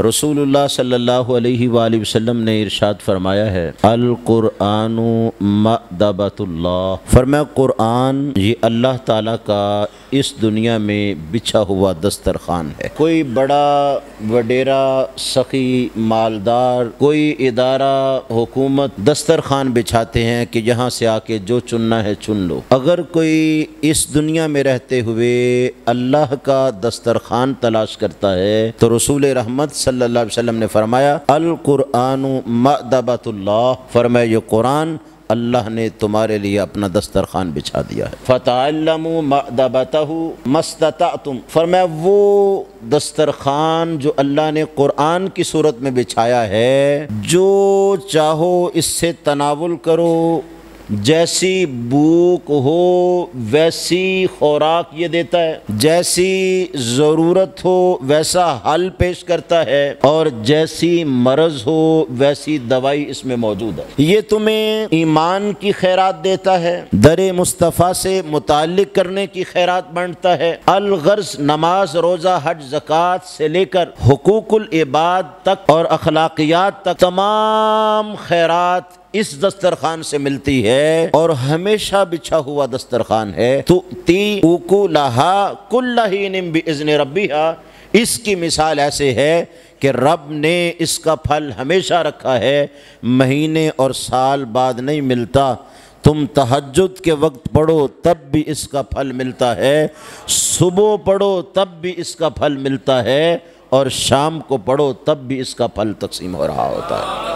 رسول صلی اللہ علیہ وآلہ وسلم نے ارشاد فرمایا ہے القرآن مأدبۃ اللہ، فرمایا قرآن یہ اللہ تعالیٰ کا اس دنیا میں بچھا ہوا دسترخوان ہے۔ کوئی بڑا وڈیرا سخی مالدار کوئی ادارہ حکومت دسترخوان بچھاتے ہیں کہ یہاں سے آ کے جو چننا ہے چن لو۔ اگر کوئی اس دنیا میں رہتے ہوئے اللہ کا دسترخوان تلاش کرتا ہے تو رسول رحمت صلی اللہ علیہ وسلم نے فرمایا القرآن مأدبۃ اللہ، فرمایا یہ قرآن اللہ نے تمہارے لیے اپنا دسترخوان بچھا دیا ہے۔ فَتَعَلَّمُوا مَأْدَبَتَهُ مَا اسْتَطَعْتُمْ، فرمایا وہ دسترخوان جو اللہ نے قرآن کی صورت میں بچھایا ہے جو چاہو اس سے تناول کرو، جیسی بھوک ہو ویسی خوراک یہ دیتا ہے، جیسی ضرورت ہو ویسا حل پیش کرتا ہے، اور جیسی مرض ہو ویسی دوائی اس میں موجود ہے۔ یہ تمہیں ایمان کی خیرات دیتا ہے، در مصطفیٰ سے متعلق کرنے کی خیرات بانٹتا ہے، الغرض نماز روزہ حج زکوٰۃ سے لے کر حقوق العباد تک اور اخلاقیات تک تمام خیرات اس دسترخوان سے ملتی ہے، اور ہمیشہ بچھا ہوا دسترخوان ہے۔ تؤتی اکلھا کل حین باذن ربھا، اس کی مثال ایسے ہے کہ رب نے اس کا پھل ہمیشہ رکھا ہے، مہینے اور سال بعد نہیں ملتا۔ تم تہجد کے وقت پڑھو تب بھی اس کا پھل ملتا ہے، صبح پڑھو تب بھی اس کا پھل ملتا ہے، اور شام کو پڑھو تب بھی اس کا پھل تقسیم ہو رہا ہوتا ہے۔